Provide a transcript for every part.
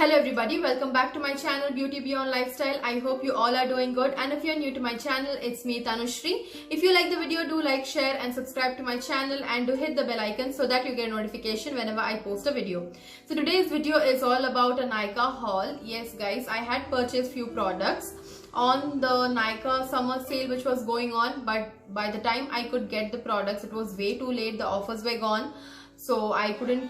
Hello everybody, welcome back to my channel Beauty Beyond Lifestyle. I hope you all are doing good, and if you're new to my channel, it's me Tanushri. If you like the video, do like, share and subscribe to my channel, and do hit the bell icon so that you get a notification whenever I post a video. So today's video is all about a Nykaa haul. Yes guys, I had purchased few products on the Nykaa summer sale which was going on, but by the time I could get the products, it was way too late. The offers were gone, so I couldn't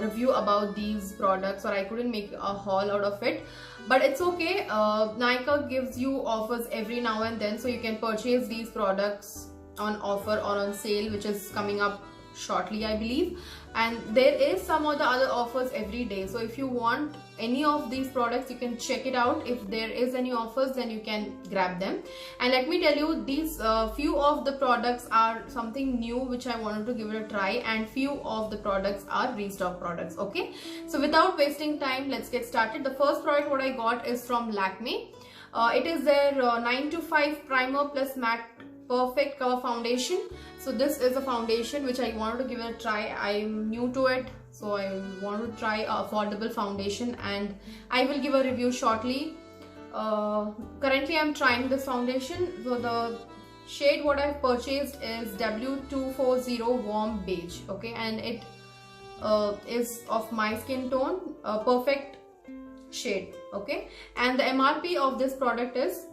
review about these products, or I couldn't make a haul out of it. But it's okay. Nykaa gives you offers every now and then, so you can purchase these products on offer or on sale, which is coming up shortly, I believe. And there is some of the other offers every day, so if you want any of these products, you can check it out. If there is any offers, then you can grab them. And let me tell you, these few of the products are something new which I wanted to give it a try, and few of the products are restock products. Okay, so without wasting time, let's get started. The first product what I got is from Lakme. It is their 9 to 5 primer plus matte perfect cover foundation. So this is a foundation which I wanted to give it a try. I'm new to it, so I want to try a affordable foundation, and I will give a review shortly. Currently I'm trying this foundation. So the shade what I've purchased is W240 Warm Beige. Okay, and it is of my skin tone, a perfect shade. Okay, and the MRP of this product is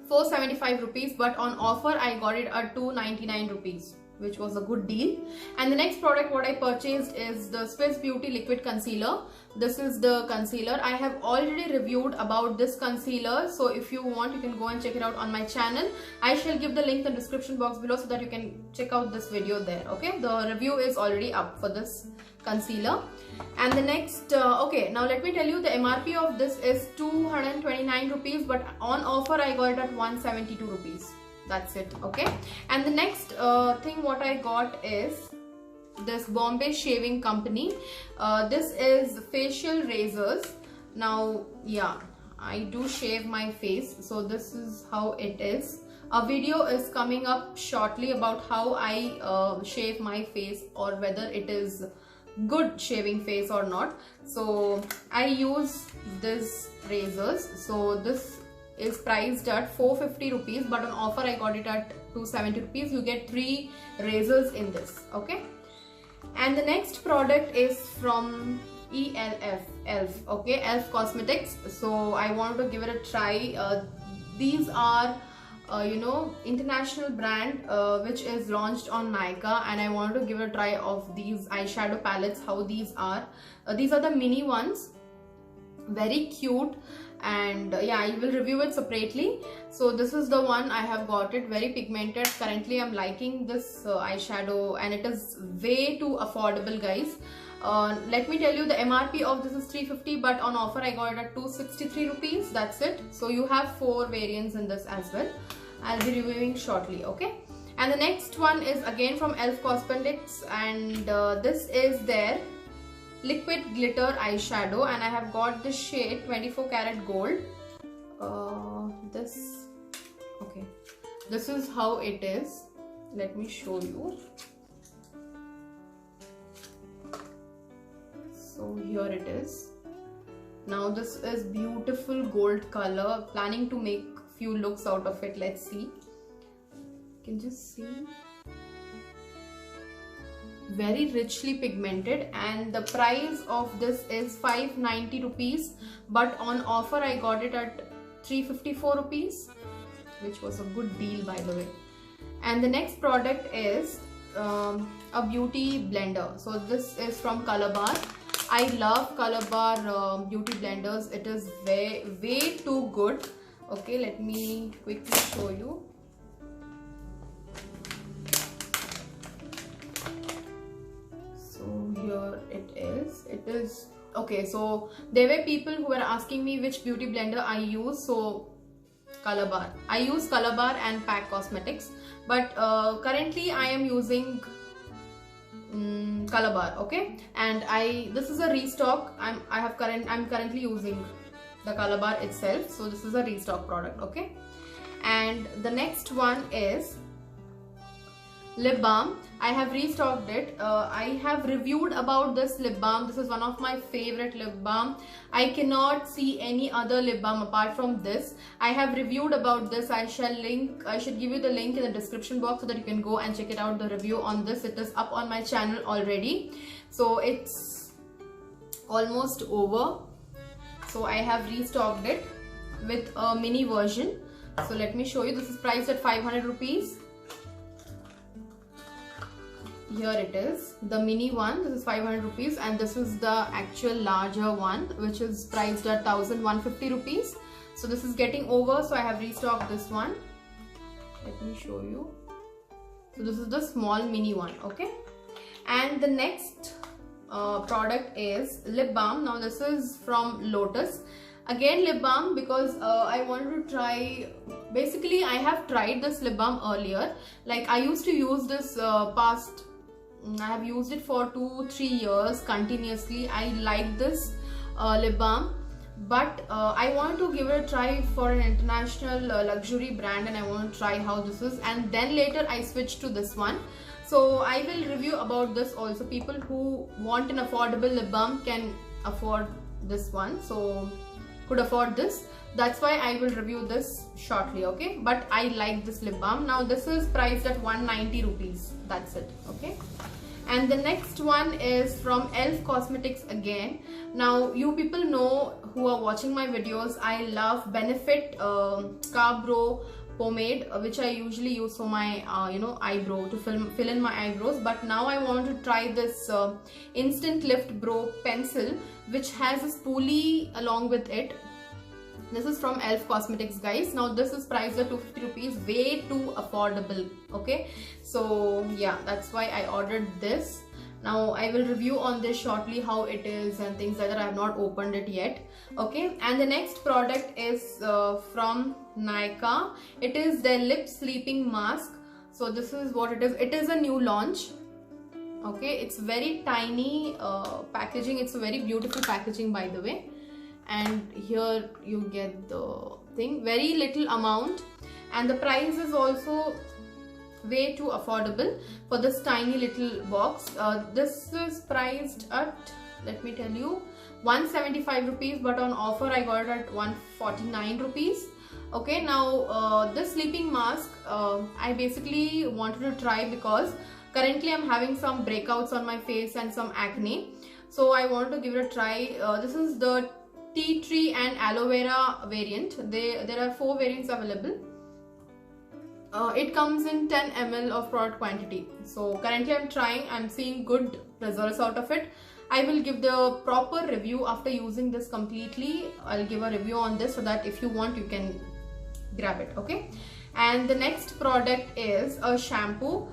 475 rupees, but on offer I got it at 299 rupees, which was a good deal. And the next product what I purchased is the Swiss Beauty Liquid Concealer. This is the concealer. I have already reviewed about this concealer, so if you want, you can go and check it out on my channel. I shall give the link in the description box below so that you can check out this video there. Okay, the review is already up for this concealer. And the next okay, now let me tell you, the MRP of this is 229 rupees, but on offer I got it at 172 rupees. That's it. Okay, and the next thing what I got is this Bombay Shaving Company. This is facial razors. Now yeah, I do shave my face, so this is how it is. A video is coming up shortly about how I shave my face, or whether it is good shaving face or not. So I use this razors. So this is priced at 450 rupees, but on offer I got it at 270 rupees. You get 3 razors in this. Okay, and the next product is from ELF. Okay, ELF Cosmetics. So I wanted to give it a try. These are international brand which is launched on Nykaa, and I wanted to give it a try of these eyeshadow palettes, how these are. These are the mini ones, very cute, and yeah, I will review it separately. So this is the one I have got it, very pigmented. Currently I'm liking this eyeshadow, and it is way too affordable, guys. Let me tell you, the MRP of this is 350, but on offer I got it at 263 rupees. That's it. So you have 4 variants in this as well. I'll be reviewing shortly. Okay, and the next one is again from ELF Cosmetics, and this is their liquid glitter eyeshadow, and I have got the shade 24 karat gold. Okay, this is how it is. Let me show you. So here it is. Now this is beautiful gold color. Planning to make few looks out of it. Let's see. You can just see, very richly pigmented, and the price of this is 590 rupees, but on offer I got it at 354 rupees, which was a good deal, by the way. And the next product is a beauty blender. So this is from Colorbar. I love Colorbar beauty blenders. It is way too good. Okay, let me quickly show you. So here it is. It is okay. So there were people who were asking me which beauty blender I use. So Colorbar. I use Colorbar and Pack Cosmetics, but currently I am using Colorbar. Okay, and this is a restock. I'm currently using the Colorbar itself, so this is a restock product. Okay, and the next one is lip balm. I have restocked it. I have reviewed about this lip balm. This is one of my favorite lip balm. I cannot see any other lip balm apart from this. I have reviewed about this. I should give you the link in the description box so that you can go and check it out, the review on this. It is up on my channel already. So it's almost over. So I have restocked it with a mini version. So let me show you. This is priced at 500 rupees. Here it is, the mini one. This is 500 rupees, and this is the actual larger one, which is priced at 1150 rupees. So this is getting over, so I have restocked this one. Let me show you. So this is the small mini one, okay? And the next product is lip balm. Now this is from Lotus. Again lip balm, because I wanted to try. Basically I have tried this lip balm earlier. Like I used to use this I have used it for 2-3 years continuously. I like this lip balm, but I want to give it a try for an international luxury brand, and I want to try how this is, and then later I switched to this one. So I will review about this also. People who want an affordable lip balm can afford this one, so could afford this. That's why I will review this shortly, okay? But I like this lip balm. Now this is priced at 190 rupees. That's it, okay? And the next one is from Elf Cosmetics again. Now you people know, who are watching my videos, I love Benefit Scarborough pomade, which I usually use for my eyebrow, to fill in my eyebrows. But now I want to try this Instant Lift Brow pencil, which has a spoolie along with it. This is from Elf Cosmetics, guys. Now this is priced at 250 rupees, way too affordable, okay? So yeah, that's why I ordered this. Now I will review on this shortly, how it is and things like that. I have not opened it yet, okay? And the next product is from Nykaa. It is their lip sleeping mask. So this is what it is. It is a new launch, okay? It's very tiny packaging. It's a very beautiful packaging, by the way. And here you get the thing, very little amount, and the price is also way too affordable for this tiny little box. This is priced at, let me tell you, 175 rupees, but on offer I got it at 149 rupees. Okay, now this sleeping mask I basically wanted to try because currently I'm having some breakouts on my face and some acne, so I wanted to give it a try. This is the tea tree and aloe vera variant. There are 4 variants available. It comes in 10 ml of product quantity. So currently I'm trying, I'm seeing good results out of it. I will give the proper review after using this completely. I'll give a review on this so that if you want you can grab it, okay? And the next product is a shampoo.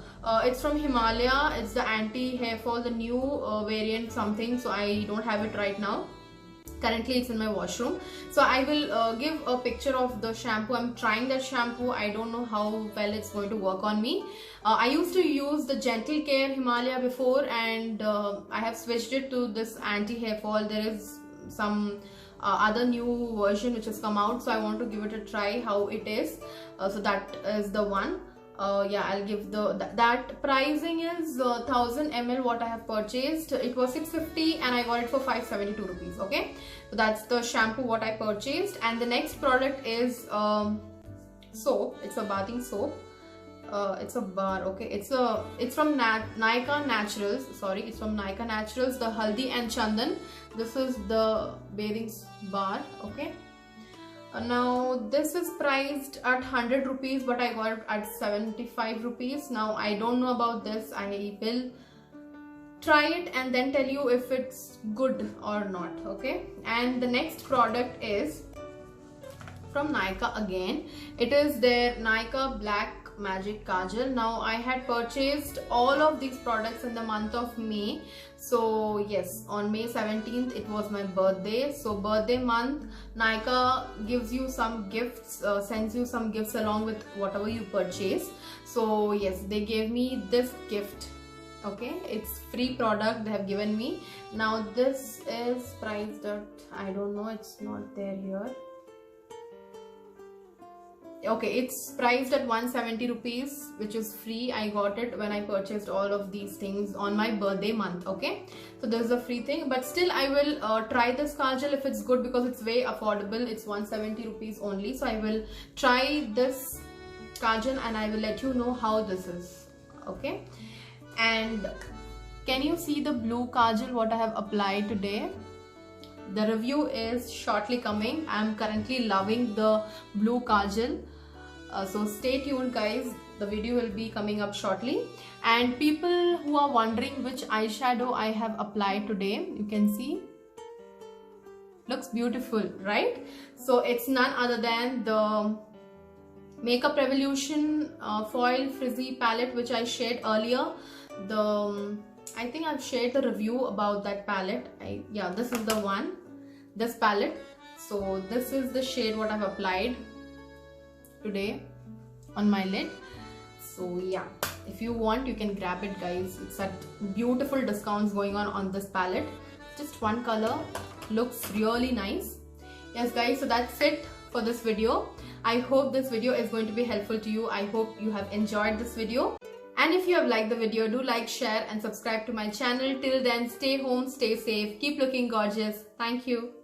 It's from Himalaya. It's the anti-hair fall, the new variant something. So I don't have it right now. Currently it's in my washroom, so I will give a picture of the shampoo. I'm trying that shampoo. I don't know how well it's going to work on me. I used to use the Gentle Care Himalaya before, and I have switched it to this anti-hair fall. There is some other new version which has come out, so I want to give it a try how it is. So that is the one. Yeah, I'll give that pricing is 1000 ml what I have purchased. It was 650 and I got it for 572 rupees, okay? So that's the shampoo what I purchased. And the next product is soap. It's a bathing soap. It's a bar, okay? It's from Nykaa Naturals. Sorry, it's from Nykaa Naturals, the Haldi and Chandan. This is the bathing bar, okay? Now this is priced at 100 rupees, but I got it at 75 rupees. Now I don't know about this. I will try it and then tell you if it's good or not, okay? And the next product is from Nykaa again. It is their Nykaa Black Magic Kajal. Now I had purchased all of these products in the month of May. So yes, on May 17th it was my birthday. So birthday month, Nykaa gives you some gifts, sends you some gifts along with whatever you purchase. So yes, they gave me this gift, okay? It's free product they have given me. Now this is priced at, I don't know, it's not there here. okay, it's priced at 170 rupees, which is free. I got it when I purchased all of these things on my birthday month. Okay, so this is a free thing, but still I will try this kajal if it's good, because it's way affordable. It's 170 rupees only. So I will try this kajal and I will let you know how this is. Okay, and can you see the blue kajal what I have applied today? The review is shortly coming. I am currently loving the blue kajal. So stay tuned guys, the video will be coming up shortly. And people who are wondering which eyeshadow I have applied today, you can see, looks beautiful, right? So it's none other than the Makeup Revolution Foil Frizzy palette, which I shared earlier. I think I've shared the review about that palette. Yeah, this is the one, this palette. So this is the shade what I've applied today on my lid. So yeah, if you want you can grab it guys. It's at beautiful discounts going on this palette. Just one color, looks really nice. Yes guys, so that's it for this video. I hope this video is going to be helpful to you. I hope you have enjoyed this video. And if you have liked the video, do like, share and subscribe to my channel. Till then, stay home, stay safe, keep looking gorgeous. Thank you.